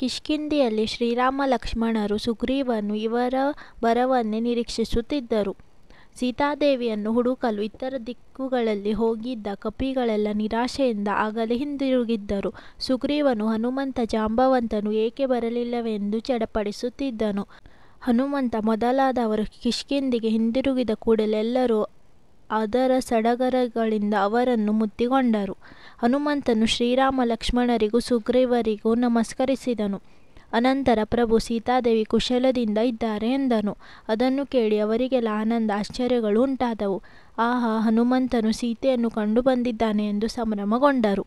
ಕಿಷ್ಕಿಂಧೆಯಲ್ಲಿ ಶ್ರೀರಾಮ ಲಕ್ಷ್ಮಣರು ಸುಗ್ರೀವನು ಇವರ ಬರವನ್ನೇ ನಿರೀಕ್ಷಿಸುತ್ತಿದ್ದರು. ಸೀತಾದೇವಿಯನ್ನು ಹುಡುಕಲು ಇತರ ದಿಕ್ಕುಗಳಲ್ಲಿ ಹೋಗಿದ್ದ ಕಪಿಗಳೆಲ್ಲ ನಿರಾಶೆಯಿಂದ ಆಗಲೇ ಹಿಂದಿರುಗಿದ್ದರು. ಸುಗ್ರೀವನು ಹನುಮಂತ ಜಾಂಬವಂತನು ಏಕೆ ಬರಲಿಲ್ಲವೆಂದು ಚಡಪಡಿಸುತ್ತಿದ್ದನು. ಹನುಮಂತ ಮೊದಲಾದವರು ಕಿಷ್ಕಿಂಧೆಗೆ ಹಿಂದಿರುಗಿದ ಕೂಡಲೇ ಎಲ್ಲರೂ ಅದರ ಸಡಗರಗಳಿಂದ ಅವರನ್ನು ಮುತ್ತಿಕೊಂಡರು. ಹನುಮಂತನು ಶ್ರೀರಾಮ ಲಕ್ಷ್ಮಣರಿಗೂ ಸುಗ್ರೀವರಿಗೂ ನಮಸ್ಕರಿಸಿದನು. ಅನಂತರ ಪ್ರಭು ಸೀತಾದೇವಿ ಕುಶಲದಿಂದ ಇದ್ದಾರೆ ಎಂದನು. ಅದನ್ನು ಕೇಳಿ ಅವರಿಗೆಲ್ಲ ಆನಂದ ಆಶ್ಚರ್ಯಗಳು ಉಂಟಾದವು. ಆಹಾ, ಹನುಮಂತನು ಸೀತೆಯನ್ನು ಕಂಡು ಬಂದಿದ್ದಾನೆ ಎಂದು ಸಂಭ್ರಮಗೊಂಡರು.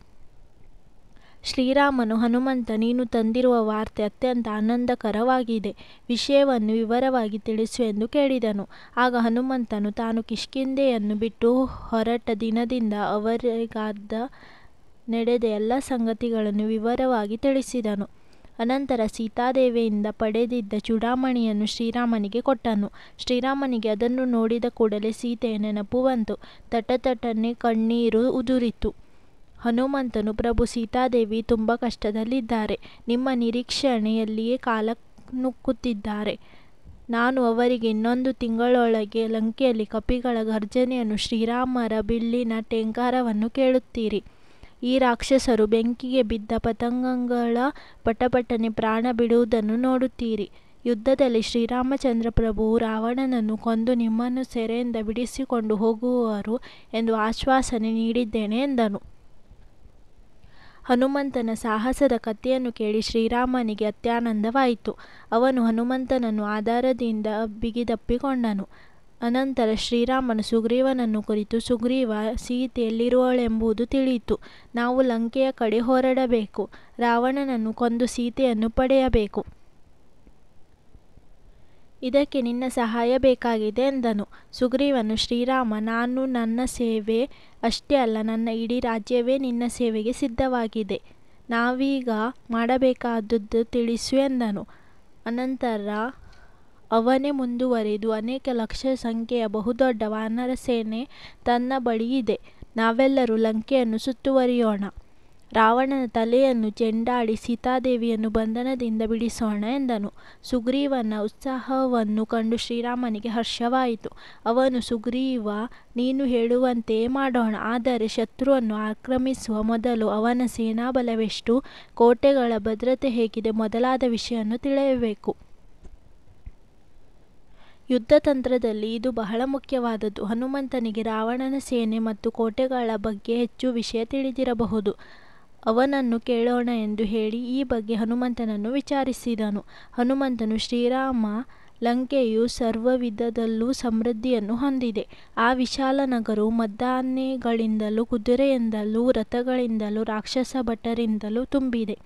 ಶ್ರೀರಾಮನು ಹನುಮಂತ, ನೀನು ತಂದಿರುವ ವಾರ್ತೆ ಅತ್ಯಂತ ಆನಂದಕರವಾಗಿದೆ. ವಿಷಯವನ್ನು ವಿವರವಾಗಿ ತಿಳಿಸು ಎಂದು ಕೇಳಿದನು. ಆಗ ಹನುಮಂತನು ತಾನು ಕಿಷ್ಕಿಂಧೆಯನ್ನು ಬಿಟ್ಟು ಹೊರಟ ದಿನದಿಂದ ಅವರಿಗಾದ ನಡೆದ ಎಲ್ಲ ಸಂಗತಿಗಳನ್ನು ವಿವರವಾಗಿ ತಿಳಿಸಿದನು. ಅನಂತರ ಸೀತಾದೇವಿಯಿಂದ ಪಡೆದಿದ್ದ ಚೂಡಾಮಣಿಯನ್ನು ಶ್ರೀರಾಮನಿಗೆ ಕೊಟ್ಟನು. ಶ್ರೀರಾಮನಿಗೆ ಅದನ್ನು ನೋಡಿದ ಕೂಡಲೇ ಸೀತೆಯ ನೆನಪು ಬಂತು. ತಟತಟನೆ ಕಣ್ಣೀರು ಉದುರಿತು. ಹನುಮಂತನು, ಪ್ರಭು ಸೀತಾದೇವಿ ತುಂಬ ಕಷ್ಟದಲ್ಲಿದ್ದಾರೆ. ನಿಮ್ಮ ನಿರೀಕ್ಷಣೆಯಲ್ಲಿಯೇ ಕಾಲ ನುಕ್ಕುತ್ತಿದ್ದಾರೆ. ನಾನು ಅವರಿಗೆ ಇನ್ನೊಂದು ತಿಂಗಳೊಳಗೆ ಲಂಕೆಯಲ್ಲಿ ಕಪಿಗಳ ಗರ್ಜನೆಯನ್ನು, ಶ್ರೀರಾಮರ ಬಿಲ್ಲಿನ ಟೇಂಕಾರವನ್ನು ಕೇಳುತ್ತೀರಿ. ಈ ರಾಕ್ಷಸರು ಬೆಂಕಿಗೆ ಬಿದ್ದ ಪತಂಗಗಳ ಪಟಪಟನೆ ಪ್ರಾಣ ಬಿಡುವುದನ್ನು ನೋಡುತ್ತೀರಿ. ಯುದ್ಧದಲ್ಲಿ ಶ್ರೀರಾಮಚಂದ್ರ ಪ್ರಭುವು ರಾವಣನನ್ನು ಕೊಂದು ನಿಮ್ಮನ್ನು ಸೆರೆಯಿಂದ ಬಿಡಿಸಿಕೊಂಡು ಹೋಗುವರು ಎಂದು ಆಶ್ವಾಸನೆ ನೀಡಿದ್ದೇನೆ ಎಂದನು. ಹನುಮಂತನ ಸಾಹಸದ ಕಥೆಯನ್ನು ಕೇಳಿ ಶ್ರೀರಾಮನಿಗೆ ಅತ್ಯಾನಂದವಾಯಿತು. ಅವನು ಹನುಮಂತನನ್ನು ಆದರದಿಂದ ಬಿಗಿದಪ್ಪಿಕೊಂಡನು. ಅನಂತರ ಶ್ರೀರಾಮನು ಸುಗ್ರೀವನನ್ನು ಕುರಿತು, ಸುಗ್ರೀವ, ಸೀತೆ ಎಲ್ಲಿರುವಳೆಂಬುದು ತಿಳಿಯಿತು. ನಾವು ಲಂಕೆಯ ಕಡೆ ಹೊರಡಬೇಕು. ರಾವಣನನ್ನು ಕೊಂದು ಸೀತೆಯನ್ನು ಪಡೆಯಬೇಕು. ಇದಕ್ಕೆ ನಿನ್ನ ಸಹಾಯ ಬೇಕಾಗಿದೆ ಎಂದನು. ಸುಗ್ರೀವನು, ಶ್ರೀರಾಮ, ನಾನು ನನ್ನ ಸೇವೆ ಅಷ್ಟೇ ಅಲ್ಲ, ನನ್ನ ಇಡೀ ರಾಜ್ಯವೇ ನಿನ್ನ ಸೇವೆಗೆ ಸಿದ್ಧವಾಗಿದೆ. ನಾವೀಗ ಮಾಡಬೇಕಾದುದು ತಿಳಿಸು ಎಂದನು. ಅನಂತರ ಅವನೇ ಮುಂದುವರಿದು, ಅನೇಕ ಲಕ್ಷ ಸಂಖ್ಯೆಯ ಬಹುದೊಡ್ಡ ವಾನರ ಸೇನೆ ತನ್ನ ಬಳಿ ಇದೆ. ನಾವೆಲ್ಲರೂ ಲಂಕೆಯನ್ನು ಸುತ್ತುವರಿಯೋಣ. ರಾವಣನ ತಲೆಯನ್ನು ಚೆಂಡಾಡಿ ಸೀತಾದೇವಿಯನ್ನು ಬಂಧನದಿಂದ ಬಿಡಿಸೋಣ ಎಂದನು. ಸುಗ್ರೀವನ ಉತ್ಸಾಹವನ್ನು ಕಂಡು ಶ್ರೀರಾಮನಿಗೆ ಹರ್ಷವಾಯಿತು. ಅವನು, ಸುಗ್ರೀವ, ನೀನು ಹೇಳುವಂತೆಯೇ ಮಾಡೋಣ. ಆದರೆ ಶತ್ರುವನ್ನು ಆಕ್ರಮಿಸುವ ಮೊದಲು ಅವನ ಸೇನಾಬಲವೆಷ್ಟು, ಕೋಟೆಗಳ ಭದ್ರತೆ ಹೇಗಿದೆ ಮೊದಲಾದ ವಿಷಯವನ್ನು ತಿಳಿಯಬೇಕು. ಯುದ್ಧತಂತ್ರದಲ್ಲಿ ಇದು ಬಹಳ ಮುಖ್ಯವಾದದ್ದು. ಹನುಮಂತನಿಗೆ ರಾವಣನ ಸೇನೆ ಮತ್ತು ಕೋಟೆಗಳ ಬಗ್ಗೆ ಹೆಚ್ಚು ವಿಷಯ ತಿಳಿದಿರಬಹುದು. ಅವನನ್ನು ಕೇಳೋಣ ಎಂದು ಹೇಳಿ ಈ ಬಗ್ಗೆ ಹನುಮಂತನನ್ನು ವಿಚಾರಿಸಿದನು. ಹನುಮಂತನು, ಶ್ರೀರಾಮ, ಲಂಕೆಯು ಸರ್ವವಿಧದಲ್ಲೂ ಸಮೃದ್ಧಿಯನ್ನು ಹೊಂದಿದೆ. ಆ ವಿಶಾಲ ನಗರವು ಮದ್ದಾನೆಗಳಿಂದಲೂ ಕುದುರೆಯಿಂದಲೂ ರಥಗಳಿಂದಲೂ ರಾಕ್ಷಸ ಭಟರಿಂದಲೂ ತುಂಬಿದೆ.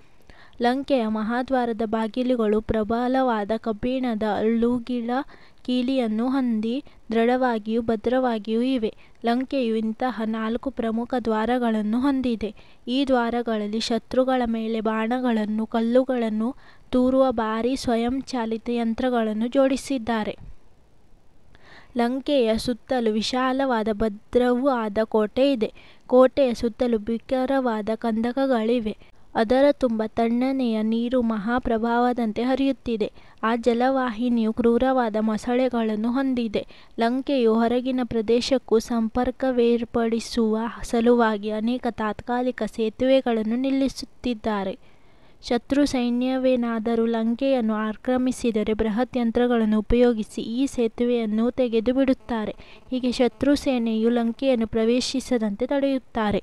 ಲಂಕೆಯ ಮಹಾದ್ವಾರದ ಬಾಗಿಲುಗಳು ಪ್ರಬಲವಾದ ಕಬ್ಬಿಣದ ಅಳ್ಳುಗಿಳ ಕೀಲಿಯನ್ನು ಹೊಂದಿ ದೃಢವಾಗಿಯೂ ಭದ್ರವಾಗಿಯೂ ಇವೆ. ಲಂಕೆಯು ಇಂತಹ 4 ಪ್ರಮುಖ ದ್ವಾರಗಳನ್ನು ಹೊಂದಿದೆ. ಈ ದ್ವಾರಗಳಲ್ಲಿ ಶತ್ರುಗಳ ಮೇಲೆ ಬಾಣಗಳನ್ನು, ಕಲ್ಲುಗಳನ್ನು ತೂರುವ ಭಾರೀ ಸ್ವಯಂಚಾಲಿತ ಯಂತ್ರಗಳನ್ನು ಜೋಡಿಸಿದ್ದಾರೆ. ಲಂಕೆಯ ಸುತ್ತಲೂ ವಿಶಾಲವಾದ ಭದ್ರವೂ ಆದ ಕೋಟೆ ಇದೆ. ಕೋಟೆಯ ಸುತ್ತಲೂ ಭೀಕರವಾದ ಕಂದಕಗಳಿವೆ. ಅದರ ತುಂಬ ತಣ್ಣನೆಯ ನೀರು ಮಹಾಪ್ರವಾಹದಂತೆ ಹರಿಯುತ್ತಿದೆ. ಆ ಜಲವಾಹಿನಿಯು ಕ್ರೂರವಾದ ಮೊಸಳೆಗಳನ್ನು ಹೊಂದಿದೆ. ಲಂಕೆಯು ಹೊರಗಿನ ಪ್ರದೇಶಕ್ಕೂ ಸಂಪರ್ಕವೇರ್ಪಡಿಸುವ ಸಲುವಾಗಿ ಅನೇಕ ತಾತ್ಕಾಲಿಕ ಸೇತುವೆಗಳನ್ನು ನಿಲ್ಲಿಸುತ್ತಿದ್ದಾರೆ. ಶತ್ರು ಸೈನ್ಯವೇನಾದರೂ ಲಂಕೆಯನ್ನು ಆಕ್ರಮಿಸಿದರೆ ಬೃಹತ್ ಯಂತ್ರಗಳನ್ನು ಉಪಯೋಗಿಸಿ ಈ ಸೇತುವೆಯನ್ನು ತೆಗೆದು ಬಿಡುತ್ತಾರೆ. ಹೀಗೆ ಶತ್ರು ಸೇನೆಯು ಲಂಕೆಯನ್ನು ಪ್ರವೇಶಿಸದಂತೆ ತಡೆಯುತ್ತಾರೆ.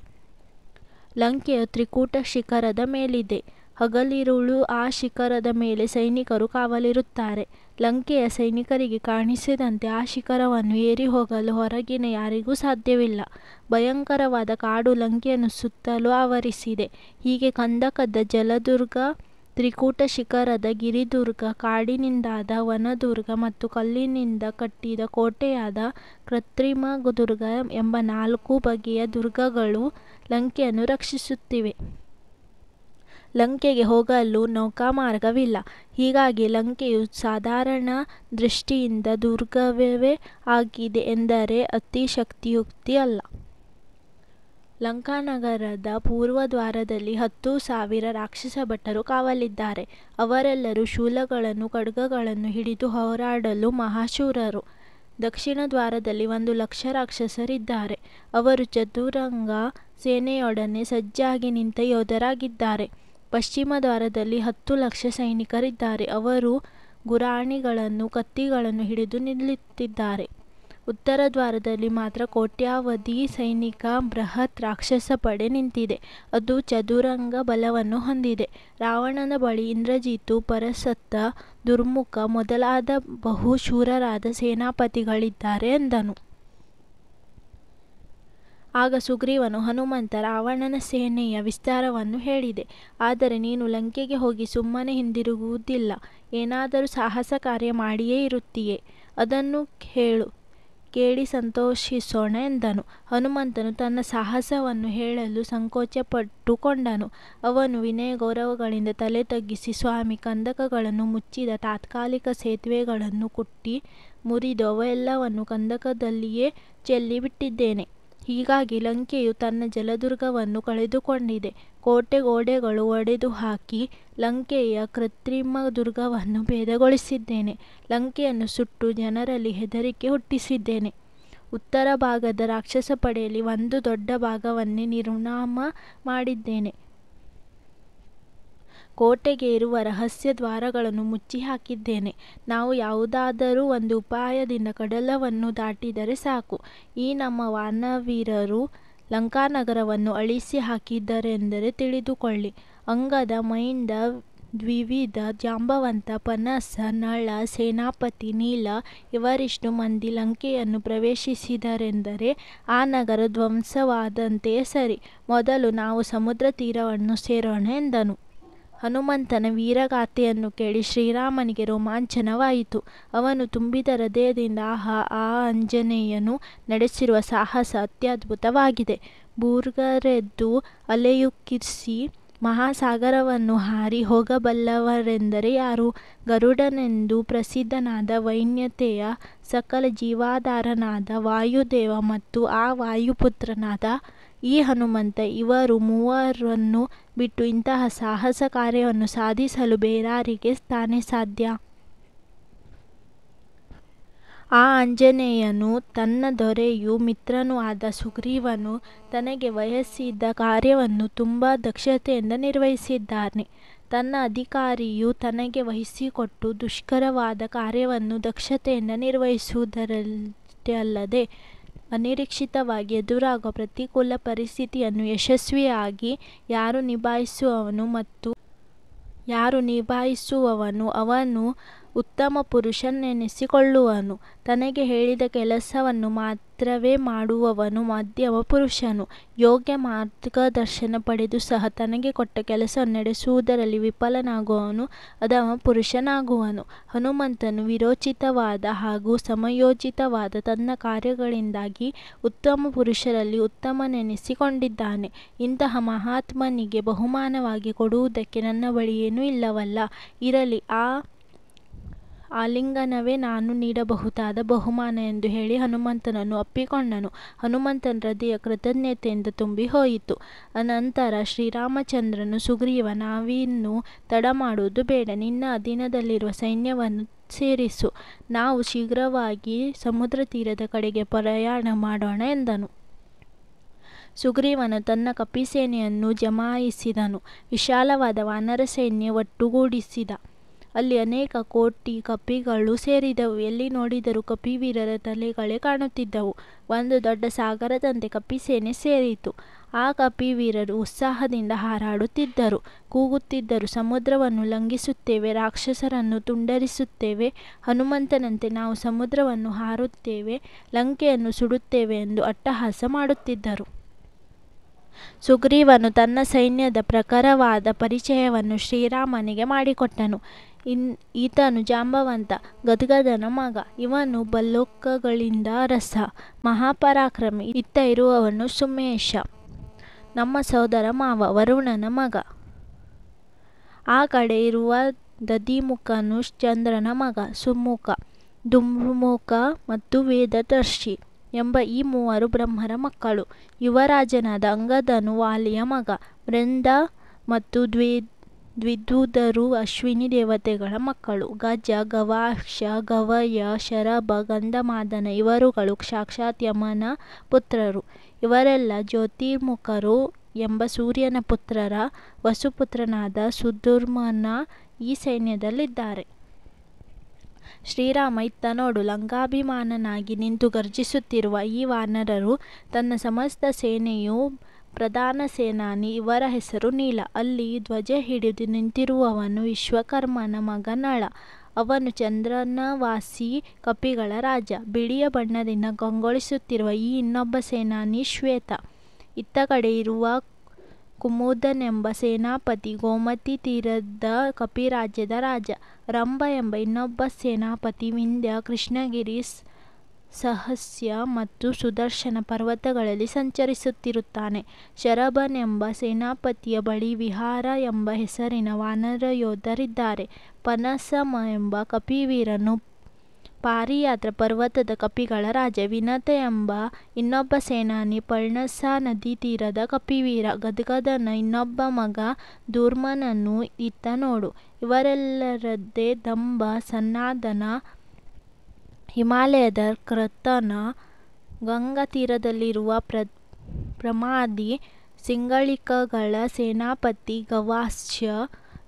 ಲಂಕೆಯು ತ್ರಿಕೂಟ ಶಿಖರದ ಮೇಲಿದೆ. ಹಗಲಿರುಳು ಆ ಶಿಖರದ ಮೇಲೆ ಸೈನಿಕರು ಕಾವಲಿರುತ್ತಾರೆ. ಲಂಕೆಯ ಸೈನಿಕರಿಗೆ ಕಾಣಿಸದಂತೆ ಆ ಶಿಖರವನ್ನು ಏರಿ ಹೋಗಲು ಹೊರಗಿನ ಯಾರಿಗೂ ಸಾಧ್ಯವಿಲ್ಲ. ಭಯಂಕರವಾದ ಕಾಡು ಲಂಕೆಯನ್ನು ಸುತ್ತಲೂ ಆವರಿಸಿದೆ. ಹೀಗೆ ಕಂದಕದ ಜಲದುರ್ಗ, ತ್ರಿಕೂಟ ಶಿಖರದ ಗಿರಿದುರ್ಗ, ಕಾಡಿನಿಂದಾದ ವನದುರ್ಗ ಮತ್ತು ಕಲ್ಲಿನಿಂದ ಕಟ್ಟಿದ ಕೋಟೆಯಾದ ಕೃತ್ರಿಮ ದುರ್ಗ ಎಂಬ 4 ಬಗೆಯ ದುರ್ಗಗಳು ಲಂಕೆಯನ್ನು ರಕ್ಷಿಸುತ್ತಿವೆ. ಲಂಕೆಗೆ ಹೋಗಲು ನೌಕಾಮಾರ್ಗವಿಲ್ಲ. ಹೀಗಾಗಿ ಲಂಕೆಯು ಸಾಧಾರಣ ದೃಷ್ಟಿಯಿಂದ ದುರ್ಗವೇ ಆಗಿದೆ ಎಂದರೆ ಅತಿಶಕ್ತಿಯುಕ್ತಿ ಅಲ್ಲ. ಲಂಕಾನಗರದ ಪೂರ್ವದ್ವಾರದಲ್ಲಿ 10,000 ರಾಕ್ಷಸ ಭಟರು ಕಾವಲಿದ್ದಾರೆ. ಅವರೆಲ್ಲರೂ ಶೂಲಗಳನ್ನು ಖಡ್ಗಗಳನ್ನು ಹಿಡಿದು ಹೋರಾಡಲು ಮಹಾಶೂರರು. ದಕ್ಷಿಣ ದ್ವಾರದಲ್ಲಿ 1,00,000 ರಾಕ್ಷಸರಿದ್ದಾರೆ. ಅವರು ಚತುರಂಗ ಸೇನೆಯೊಡನೆ ಸಜ್ಜಾಗಿ ನಿಂತ ಯೋಧರಾಗಿದ್ದಾರೆ. ಪಶ್ಚಿಮ ದ್ವಾರದಲ್ಲಿ 10,00,000 ಸೈನಿಕರಿದ್ದಾರೆ. ಅವರು ಗುರಾಣಿಗಳನ್ನು ಕತ್ತಿಗಳನ್ನು ಹಿಡಿದು ನಿಲ್ಲುತ್ತಿದ್ದಾರೆ. ಉತ್ತರ ದ್ವಾರದಲ್ಲಿ ಮಾತ್ರ ಕೋಟ್ಯಾವಧಿ ಸೈನಿಕ ಬೃಹತ್ ರಾಕ್ಷಸ ಪಡೆ ನಿಂತಿದೆ. ಅದು ಚದುರಂಗ ಬಲವನ್ನು ಹೊಂದಿದೆ. ರಾವಣನ ಬಳಿ ಇಂದ್ರಜಿತು, ಪರಸತ್ತ, ದುರ್ಮುಖ ಮೊದಲಾದ ಬಹು ಶೂರರಾದ ಸೇನಾಪತಿಗಳಿದ್ದಾರೆ ಎಂದನು. ಆಗ ಸುಗ್ರೀವನು ಹನುಮಂತ ರಾವಣನ ಸೇನೆಯ ವಿಸ್ತಾರವನ್ನು ಹೇಳಿದೆ. ಆದರೆ ನೀನು ಲಂಕೆಗೆ ಹೋಗಿ ಸುಮ್ಮನೆ ಹಿಂದಿರುಗುವುದಿಲ್ಲ. ಏನಾದರೂ ಸಾಹಸ ಕಾರ್ಯ ಮಾಡಿಯೇ ಇರುತ್ತೀಯೇ. ಅದನ್ನು ಕೇಳಿ ಸಂತೋಷಿಸೋಣ ಎಂದನು. ಹನುಮಂತನು ತನ್ನ ಸಾಹಸವನ್ನು ಹೇಳಲು ಸಂಕೋಚಪಟ್ಟುಕೊಂಡನು. ಅವನು ವಿನಯ ಗೌರವಗಳಿಂದ ತಲೆ ತಗ್ಗಿಸಿ, ಸ್ವಾಮಿ, ಕಂದಕಗಳನ್ನು ಮುಚ್ಚಿದ ತಾತ್ಕಾಲಿಕ ಸೇತುವೆಗಳನ್ನು ಕುಟ್ಟಿ ಮುರಿದು ಅವೆಲ್ಲವನ್ನು ಕಂದಕದಲ್ಲಿಯೇ ಚೆಲ್ಲಿಬಿಟ್ಟಿದ್ದೇನೆ. ಹೀಗಾಗಿ ಲಂಕೆಯು ತನ್ನ ಜಲದುರ್ಗವನ್ನು ಕಳೆದುಕೊಂಡಿದೆ. ಕೋಟೆ ಗೋಡೆಗಳು ಒಡೆದು ಹಾಕಿ ಲಂಕೆಯ ಕೃತ್ರಿಮ ದುರ್ಗವನ್ನು ಭೇದಗೊಳಿಸಿದ್ದೇನೆ. ಲಂಕೆಯನ್ನು ಸುಟ್ಟು ಜನರಲ್ಲಿ ಹೆದರಿಕೆ ಹುಟ್ಟಿಸಿದ್ದೇನೆ. ಉತ್ತರ ಭಾಗದ ರಾಕ್ಷಸ ಪಡೆಯಲ್ಲಿ ಒಂದು ದೊಡ್ಡ ಭಾಗವನ್ನೇ ನಿರ್ನಾಮ ಮಾಡಿದ್ದೇನೆ. ಕೋಟೆಗೆ ಇರುವ ರಹಸ್ಯ ದ್ವಾರಗಳನ್ನು ಮುಚ್ಚಿ ಹಾಕಿದ್ದೇನೆ. ನಾವು ಯಾವುದಾದರೂ ಒಂದು ಉಪಾಯದಿಂದ ಕಡಲವನ್ನು ದಾಟಿದರೆ ಸಾಕು. ಈ ನಮ್ಮ ವಾನವೀರರು ಲಂಕಾನಗರವನ್ನು ಅಳಿಸಿ ಹಾಕಿದರೆಂದರೆ ತಿಳಿದುಕೊಳ್ಳಿ. ಅಂಗದ, ಮೈಂದ, ದ್ವಿವಿಧ, ಜಾಂಬವಂತ, ಪನಸ, ನಳ, ಸೇನಾಪತಿ, ನೀಲ ಇವರಿಷ್ಟು ಮಂದಿ ಲಂಕೆಯನ್ನು ಪ್ರವೇಶಿಸಿದರೆಂದರೆ ಆ ನಗರ ಧ್ವಂಸವಾದಂತೆಯೇ ಸರಿ. ಮೊದಲು ನಾವು ಸಮುದ್ರ ತೀರವನ್ನು ಸೇರೋಣ ಎಂದನು. ಹನುಮಂತನ ವೀರಗಾಥೆಯನ್ನು ಕೇಳಿ ಶ್ರೀರಾಮನಿಗೆ ರೋಮಾಂಚನವಾಯಿತು. ಅವನು ತುಂಬಿದ ಹೃದಯದಿಂದ, ಆಹಾ, ಆ ಆಂಜನೇಯನು ನಡೆಸಿರುವ ಸಾಹಸ ಅತ್ಯದ್ಭುತವಾಗಿದೆ. ಭೂಗರೆದ್ದು ಅಲೆಯುಕ್ಕಿಸಿ ಮಹಾಸಾಗರವನ್ನು ಹಾರಿ ಹೋಗಬಲ್ಲವರೆಂದರೆ ಯಾರು? ಗರುಡನೆಂದು ಪ್ರಸಿದ್ಧನಾದ ವೈನ್ಯತೆಯ ಸಕಲ ಜೀವಾಧಾರನಾದ ವಾಯುದೇವ ಮತ್ತು ಆ ವಾಯುಪುತ್ರನಾದ ಈ ಹನುಮಂತ, ಇವರು ಮೂವರನ್ನು ಬಿಟ್ಟು ಇಂತಹ ಸಾಹಸ ಕಾರ್ಯವನ್ನು ಸಾಧಿಸಲು ಬೇರಾರಿಗೆ ತಾನೇ ಸಾಧ್ಯ? ಆ ಆಂಜನೇಯನು ತನ್ನ ದೊರೆಯೂ ಮಿತ್ರನೂ ಆದ ಸುಗ್ರೀವನು ತನಗೆ ವಹಿಸಿದ್ದ ಕಾರ್ಯವನ್ನು ತುಂಬ ದಕ್ಷತೆಯಿಂದ ನಿರ್ವಹಿಸಿದ್ದಾನೆ. ತನ್ನ ಅಧಿಕಾರಿಯು ತನಗೆ ವಹಿಸಿಕೊಟ್ಟು ದುಷ್ಕರವಾದ ಕಾರ್ಯವನ್ನು ದಕ್ಷತೆಯಿಂದ ನಿರ್ವಹಿಸುವುದರಷ್ಟೇ ಅಲ್ಲದೆ ಅನಿರೀಕ್ಷಿತವಾಗಿ ಎದುರಾಗುವ ಪ್ರತಿಕೂಲ ಪರಿಸ್ಥಿತಿಯನ್ನು ಯಶಸ್ವಿಯಾಗಿ ಯಾರು ನಿಭಾಯಿಸುವವನು ಅವನು ಉತ್ತಮ ಪುರುಷನೆನಿಸಿಕೊಳ್ಳುವನು. ತನಗೆ ಹೇಳಿದ ಕೆಲಸವನ್ನು ಮಾತ್ರವೇ ಮಾಡುವವನು ಮಧ್ಯಮ ಪುರುಷನು. ಯೋಗ್ಯ ಮಾರ್ಗದರ್ಶನ ಪಡೆದು ಸಹ ತನಗೆ ಕೊಟ್ಟ ಕೆಲಸವನ್ನು ನಡೆಸುವುದರಲ್ಲಿ ವಿಫಲನಾಗುವವನು ಅಧಮ ಪುರುಷನಾಗುವನು. ಹನುಮಂತನು ವಿರೋಚಿತವಾದ ಹಾಗೂ ಸಮಯೋಚಿತವಾದ ತನ್ನ ಕಾರ್ಯಗಳಿಂದಾಗಿ ಉತ್ತಮ ಪುರುಷರಲ್ಲಿ ಉತ್ತಮನೆನಿಸಿಕೊಂಡಿದ್ದಾನೆ. ಇಂತಹ ಮಹಾತ್ಮನಿಗೆ ಬಹುಮಾನವಾಗಿ ಕೊಡುವುದಕ್ಕೆ ನನ್ನ ಬಳಿ ಏನೂ ಇಲ್ಲವಲ್ಲ. ಇರಲಿ, ಆ ಆಲಿಂಗನವೇ ನಾನು ನೀಡಬಹುದಾದ ಬಹುಮಾನ ಎಂದು ಹೇಳಿ ಹನುಮಂತನನ್ನು ಅಪ್ಪಿಕೊಂಡನು. ಹನುಮಂತನ ಹೃದಯ ಕೃತಜ್ಞತೆಯಿಂದ ತುಂಬಿ ಹೋಯಿತು. ಅನಂತರ ಶ್ರೀರಾಮಚಂದ್ರನು, ಸುಗ್ರೀವ, ನಾವಿನ್ನು ತಡ ಮಾಡುವುದು ಬೇಡ. ನಿನ್ನ ಅಧೀನದಲ್ಲಿರುವ ಸೈನ್ಯವನ್ನು ಸೇರಿಸು. ನಾವು ಶೀಘ್ರವಾಗಿ ಸಮುದ್ರ ತೀರದ ಕಡೆಗೆ ಪ್ರಯಾಣ ಮಾಡೋಣ ಎಂದನು. ಸುಗ್ರೀವನು ತನ್ನ ಕಪಿಸೇನೆಯನ್ನು ಜಮಾಯಿಸಿದನು. ವಿಶಾಲವಾದ ವಾನರ ಸೈನ್ಯ ಒಟ್ಟುಗೂಡಿಸಿದ. ಅಲ್ಲಿ ಅನೇಕ ಕೋಟಿ ಕಪಿಗಳು ಸೇರಿದವು. ಎಲ್ಲಿ ನೋಡಿದರೂ ಕಪಿವೀರರ ತಲೆಗಳೇ ಕಾಣುತ್ತಿದ್ದವು. ಒಂದು ದೊಡ್ಡ ಸಾಗರದಂತೆ ಕಪಿಸೇನೆ ಸೇರಿತು. ಆ ಕಪಿವೀರರು ಉತ್ಸಾಹದಿಂದ ಹಾರಾಡುತ್ತಿದ್ದರು, ಕೂಗುತ್ತಿದ್ದರು, ಸಮುದ್ರವನ್ನು ಲಂಘಿಸುತ್ತೇವೆ, ರಾಕ್ಷಸರನ್ನು ತುಂಡರಿಸುತ್ತೇವೆ, ಹನುಮಂತನಂತೆ ನಾವು ಸಮುದ್ರವನ್ನು ಹಾರುತ್ತೇವೆ, ಲಂಕೆಯನ್ನು ಸುಡುತ್ತೇವೆ ಎಂದು ಅಟ್ಟಹಾಸ ಮಾಡುತ್ತಿದ್ದರು. ಸುಗ್ರೀವನು ತನ್ನ ಸೈನ್ಯದ ಪ್ರಖರವಾದ ಪರಿಚಯವನ್ನು ಶ್ರೀರಾಮನಿಗೆ ಮಾಡಿಕೊಟ್ಟನು. ಈತನು ಜಾಂಬವಂತ, ಗದ್ಗದನ ಮಗ. ಇವನು ಬಲ್ಲೋಕ್ಕಗಳಿಂದ ರಸ, ಮಹಾಪರಾಕ್ರಮಿ. ಇತ್ತ ಇರುವವನು ಸುಮೇಶ, ನಮ್ಮ ಸೋದರ ಮಾವ, ವರುಣನ ಮಗ. ಆ ಕಡೆ ಇರುವ ದಧಿಮುಖನು ಚಂದ್ರನ ಮಗ, ಸುಮುಖ, ದುರ್ಮುಖ ಮತ್ತು ವೇದದರ್ಶಿ. ಎಂಬ ಈ ಮೂವರು ಬ್ರಹ್ಮರ ಮಕ್ಕಳು. ಯುವರಾಜನಾದ ಅಂಗದನು ವಾಲಿಯ ಮಗ. ವೃಂದ ಮತ್ತು ದ್ವಿದೂದರು ಅಶ್ವಿನಿ ದೇವತೆಗಳ ಮಕ್ಕಳು. ಗಜ, ಗವಾಕ್ಷ, ಗವಯ, ಶರಭ, ಗಂಧಮಾದನ ಇವರುಗಳು ಸಾಕ್ಷಾತ್ ಯಮನ ಪುತ್ರರು. ಇವರೆಲ್ಲ ಜ್ಯೋತಿರ್ಮುಖರು ಎಂಬ ಸೂರ್ಯನ ಪುತ್ರರ ವಸುಪುತ್ರನಾದ ಸುದುರ್ಮನ ಈ ಸೈನ್ಯದಲ್ಲಿದ್ದಾರೆ. ಶ್ರೀರಾಮ ಇತ್ತ ನೋಡು, ಲಂಕಾಭಿಮಾನನಾಗಿ ನಿಂತು ಗರ್ಜಿಸುತ್ತಿರುವ ಈ ವಾನರರು ತನ್ನ ಸಮಸ್ತ ಸೇನೆಯು ಪ್ರಧಾನ ಸೇನಾನಿ. ಇವರ ಹೆಸರು ನೀಲ. ಅಲ್ಲಿ ಧ್ವಜ ಹಿಡಿದು ನಿಂತಿರುವವನು ವಿಶ್ವಕರ್ಮನ ಮಗ ನಳ. ಅವನು ಚಂದ್ರನವಾಸಿ ಕಪಿಗಳ ರಾಜ. ಬಿಳಿಯ ಬಣ್ಣದಿಂದ ಕಂಗೊಳಿಸುತ್ತಿರುವ ಈ ಇನ್ನೊಬ್ಬ ಸೇನಾನಿ ಶ್ವೇತ. ಇತ್ತ ಕಡೆ ಇರುವ ಕುಮುದನೆಂಬ ಸೇನಾಪತಿ ಗೋಮತಿ ತೀರದ ಕಪಿರಾಜ್ಯದ ರಾಜ. ರಂಭ ಎಂಬ ಇನ್ನೊಬ್ಬ ಸೇನಾಪತಿ ವಿಂಧ್ಯ, ಕೃಷ್ಣಗಿರಿ, ಸಹಸ್ಯ ಮತ್ತು ಸುದರ್ಶನ ಪರ್ವತಗಳಲ್ಲಿ ಸಂಚರಿಸುತ್ತಿರುತ್ತಾನೆ. ಶರಭನೆಂಬ ಸೇನಾಪತಿಯ ಬಳಿ ವಿಹಾರ ಎಂಬ ಹೆಸರಿನ ವಾನರ ಯೋಧರಿದ್ದಾರೆ. ಪನಸಮ ಎಂಬ ಕಪಿವೀರನು ಪಾರಿಯಾತ್ರ ಪರ್ವತದ ಕಪಿಗಳ ರಾಜ. ವಿನತ ಎಂಬ ಇನ್ನೊಬ್ಬ ಸೇನಾನಿ ಪರ್ಣಸ ನದಿ ತೀರದ ಕಪಿವೀರ. ಗದ್ಗದನ ಇನ್ನೊಬ್ಬ ಮಗ ಧೂರ್ಮನನು ಇತ್ತ ನೋಡು. ಇವರೆಲ್ಲರದ್ದೇ ದಂಭ, ಸನ್ನಾದನ, ಹಿಮಾಲಯದ ಕ್ರತನ, ಗಂಗಾ ತೀರದಲ್ಲಿರುವ ಪ್ರಮಾದಿ, ಸಿಂಗಳಿಕಗಳ ಸೇನಾಪತಿ ಗವಾಶ್ಚ,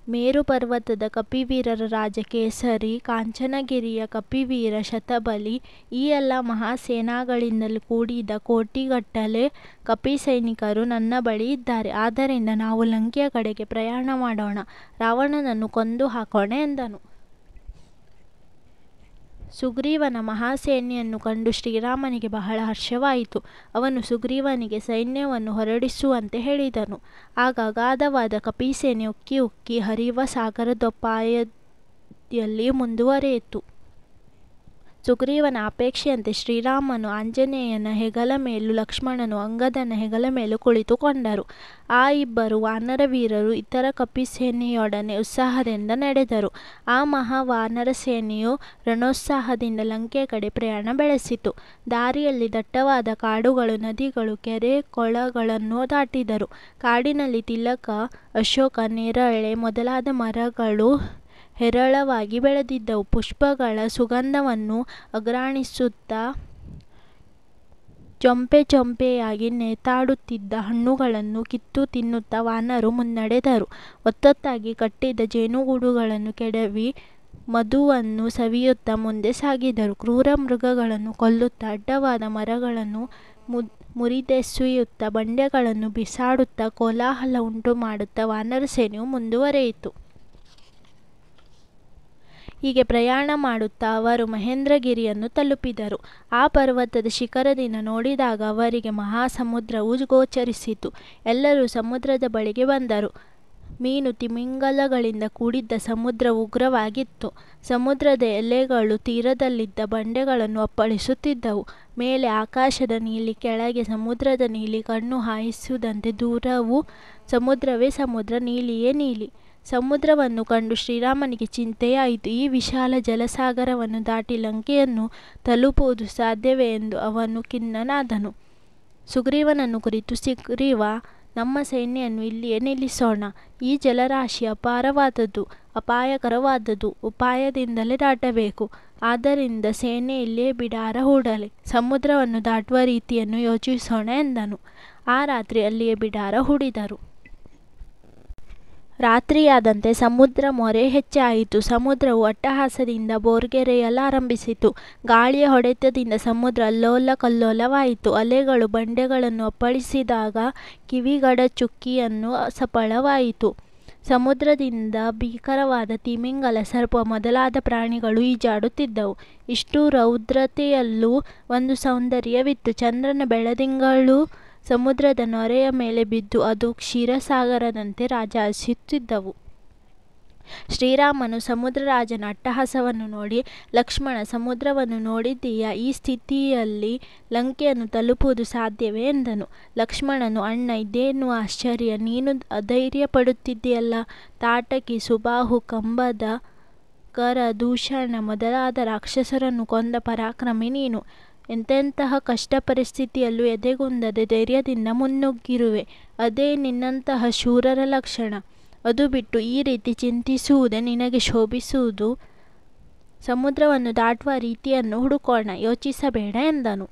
ಮೇರು ಪರ್ವತದ ಕಪಿವೀರರ ರಾಜ ಕೇಸರಿ, ಕಾಂಚನಗಿರಿಯ ಕಪಿವೀರ ಶತಬಲಿ. ಈ ಎಲ್ಲ ಮಹಾಸೇನಾಗಳಿಂದಲೂ ಕೂಡಿದ ಕೋಟಿಗಟ್ಟಲೆ ಕಪಿ ಸೈನಿಕರು ನನ್ನ ಬಳಿ ಇದ್ದಾರೆ. ಆದ್ದರಿಂದ ನಾವು ಲಂಕೆಯ ಕಡೆಗೆ ಪ್ರಯಾಣ ಮಾಡೋಣ, ರಾವಣನನ್ನು ಕೊಂದು ಹಾಕೋಣ ಎಂದನು. ಸುಗ್ರೀವನ ಮಹಾಸೇನೆಯನ್ನು ಕಂಡು ಶ್ರೀರಾಮನಿಗೆ ಬಹಳ ಹರ್ಷವಾಯಿತು. ಅವನು ಸುಗ್ರೀವನಿಗೆ ಸೈನ್ಯವನ್ನು ಹೊರಡಿಸುವಂತೆ ಹೇಳಿದನು. ಆಗ ಅಗಾಧವಾದ ಕಪಿಸೇನೆ ಉಕ್ಕಿ ಉಕ್ಕಿ ಹರಿಯುವ ಸಾಗರದೋಪಾದಿಯಲ್ಲಿ ಮುಂದುವರಿಯಿತು. ಸುಗ್ರೀವನ ಅಪೇಕ್ಷೆಯಂತೆ ಶ್ರೀರಾಮನು ಆಂಜನೇಯನ ಹೆಗಲ ಮೇಲೂ ಲಕ್ಷ್ಮಣನು ಅಂಗದನ ಹೆಗಲ ಮೇಲೂ ಕುಳಿತುಕೊಂಡರು. ಆ ಇಬ್ಬರು ವಾನರ ವೀರರು ಇತರ ಕಪಿಸೇನೆಯೊಡನೆ ಉತ್ಸಾಹದಿಂದ ನಡೆದರು. ಆ ಮಹಾ ವಾನರ ಸೇನೆಯು ರಣೋತ್ಸಾಹದಿಂದ ಲಂಕೆಯ ಕಡೆ ಪ್ರಯಾಣ ಬೆಳೆಸಿತು. ದಾರಿಯಲ್ಲಿ ದಟ್ಟವಾದ ಕಾಡುಗಳು, ನದಿಗಳು, ಕೆರೆ ಕೊಳಗಳನ್ನು ದಾಟಿದರು. ಕಾಡಿನಲ್ಲಿ ತಿಲಕ, ಅಶೋಕ, ನೇರಳೆ ಮೊದಲಾದ ಮರಗಳು ಹೇರಳವಾಗಿ ಬೆಳೆದಿದ್ದವು. ಪುಷ್ಪಗಳ ಸುಗಂಧವನ್ನು ಅಘ್ರಾಣಿಸುತ್ತಾ ಚೊಂಪೆ ಚೊಂಪೆಯಾಗಿ ನೇತಾಡುತ್ತಿದ್ದ ಹಣ್ಣುಗಳನ್ನು ಕಿತ್ತು ತಿನ್ನುತ್ತಾ ವಾನರು ಮುನ್ನಡೆದರು. ಒತ್ತೊತ್ತಾಗಿ ಕಟ್ಟಿದ ಜೇನುಗೂಡುಗಳನ್ನು ಕೆಡವಿ ಮಧುವನ್ನು ಸವಿಯುತ್ತಾ ಮುಂದೆ ಸಾಗಿದರು. ಕ್ರೂರ ಮೃಗಗಳನ್ನು ಕೊಲ್ಲುತ್ತಾ, ಅಡ್ಡವಾದ ಮರಗಳನ್ನು ಮುರಿದೆಸೆಯುತ್ತಾ, ಬಂಡೆಗಳನ್ನು ಬಿಸಾಡುತ್ತಾ, ಕೋಲಾಹಲ ಉಂಟು ಮಾಡುತ್ತಾ ವಾನರ ಸೇನೆಯು ಮುಂದುವರೆಯಿತು. ಹೀಗೆ ಪ್ರಯಾಣ ಮಾಡುತ್ತಾ ಅವರು ಮಹೇಂದ್ರಗಿರಿಯನ್ನು ತಲುಪಿದರು. ಆ ಪರ್ವತದ ಶಿಖರದಿಂದ ನೋಡಿದಾಗ ಅವರಿಗೆ ಮಹಾಸಮುದ್ರವು ಗೋಚರಿಸಿತು. ಎಲ್ಲರೂ ಸಮುದ್ರದ ಬಳಿಗೆ ಬಂದರು. ಮೀನು ತಿಮಿಂಗಲಗಳಿಂದ ಕೂಡಿದ್ದ ಸಮುದ್ರವು ಉಗ್ರವಾಗಿತ್ತು. ಸಮುದ್ರದ ಎಲೆಗಳು ತೀರದಲ್ಲಿದ್ದ ಬಂಡೆಗಳನ್ನು ಅಪ್ಪಳಿಸುತ್ತಿದ್ದವು. ಮೇಲೆ ಆಕಾಶದ ನೀಲಿ, ಕೆಳಗೆ ಸಮುದ್ರದ ನೀಲಿ ಕಣ್ಣು ಹಾಯಿಸುವುದಂತೆ ದೂರವು ಸಮುದ್ರವೇ ಸಮುದ್ರ, ನೀಲಿಯೇ ನೀಲಿ. ಸಮುದ್ರವನ್ನು ಕಂಡು ಶ್ರೀರಾಮನಿಗೆ ಚಿಂತೆಯಾಯಿತು. ಈ ವಿಶಾಲ ಜಲಸಾಗರವನ್ನು ದಾಟಿ ಲಂಕೆಯನ್ನು ತಲುಪುವುದು ಸಾಧ್ಯವೇ ಎಂದು ಅವನು ಖಿನ್ನನಾದನು. ಸುಗ್ರೀವನನ್ನು ಕುರಿತು, ಸುಗ್ರೀವ, ನಮ್ಮ ಸೈನ್ಯವನ್ನು ಇಲ್ಲಿಯೇ ನಿಲ್ಲಿಸೋಣ. ಈ ಜಲರಾಶಿ ಅಪಾರವಾದದ್ದು, ಅಪಾಯಕರವಾದದ್ದು. ಉಪಾಯದಿಂದಲೇ ದಾಟಬೇಕು. ಆದ್ದರಿಂದ ಸೇನೆ ಇಲ್ಲಿಯೇ ಬಿಡಾರ ಹೂಡಲಿ. ಸಮುದ್ರವನ್ನು ದಾಟುವ ರೀತಿಯನ್ನು ಯೋಚಿಸೋಣ ಎಂದನು. ಆ ರಾತ್ರಿ ಅಲ್ಲಿಯೇ ಬಿಡಾರ ಹೂಡಿದರು. ರಾತ್ರಿಯಾದಂತೆ ಸಮುದ್ರ ಮೊರೆ ಹೆಚ್ಚಾಯಿತು. ಸಮುದ್ರವು ಅಟ್ಟಹಾಸದಿಂದ ಬೋರ್ಗೆರೆಯಲಾರಂಭಿಸಿತು. ಗಾಳಿಯ ಹೊಡೆತದಿಂದ ಸಮುದ್ರ ಅಲ್ಲೋಲ ಕಲ್ಲೋಲವಾಯಿತು. ಅಲೆಗಳು ಬಂಡೆಗಳನ್ನು ಅಪ್ಪಳಿಸಿದಾಗ ಕಿವಿಗಡಚುಕ್ಕಿಯನ್ನು ಸಫಲವಾಯಿತು. ಸಮುದ್ರದಿಂದ ಭೀಕರವಾದ ತಿಮಿಂಗಲ, ಸರ್ಪ ಮೊದಲಾದ ಪ್ರಾಣಿಗಳು ಈಜಾಡುತ್ತಿದ್ದವು. ಇಷ್ಟು ರೌದ್ರತೆಯಲ್ಲೂ ಒಂದು ಸೌಂದರ್ಯವಿತ್ತು. ಚಂದ್ರನ ಬೆಳದಿಂಗಳು ಸಮುದ್ರದ ನೊರೆಯ ಮೇಲೆ ಬಿದ್ದು ಅದು ಕ್ಷೀರಸಾಗರದಂತೆ ರಾಜಾಯಿಸುತ್ತಿದ್ದವು. ಶ್ರೀರಾಮನು ಸಮುದ್ರರಾಜನ ಅಟ್ಟಹಾಸವನ್ನು ನೋಡಿ, ಲಕ್ಷ್ಮಣ, ಸಮುದ್ರವನ್ನು ನೋಡಿದ್ದೀಯಾ? ಈ ಸ್ಥಿತಿಯಲ್ಲಿ ಲಂಕೆಯನ್ನು ತಲುಪುವುದು ಸಾಧ್ಯವೇ ಎಂದನು. ಲಕ್ಷ್ಮಣನು, ಅಣ್ಣ, ಇದೇನು ಆಶ್ಚರ್ಯ? ನೀನು ಅಧೈರ್ಯ ಪಡುತ್ತಿದ್ದೀಯಲ್ಲ. ತಾಟಕಿ, ಸುಬಾಹು, ಕಂಬದ, ಕರ, ದೂಷಣ ಮೊದಲಾದ ರಾಕ್ಷಸರನ್ನು ಕೊಂದ ಪರಾಕ್ರಮಿ ನೀನು. ಎಂತೆಂತಹ ಕಷ್ಟ ಪರಿಸ್ಥಿತಿಯಲ್ಲೂ ಎದೆಗುಂದದೆ ಧೈರ್ಯದಿಂದ ಮುನ್ನುಗ್ಗಿರುವೆ. ಅದೇ ನಿನ್ನಂತಹ ಶೂರರ ಲಕ್ಷಣ. ಅದು ಬಿಟ್ಟು ಈ ರೀತಿ ಚಿಂತಿಸುವುದೇ ನಿನಗೆ ಶೋಭಿಸುವುದು. ಸಮುದ್ರವನ್ನು ದಾಟುವ ರೀತಿಯನ್ನು ಹುಡುಕೋಣ, ಯೋಚಿಸಬೇಡ ಎಂದನು.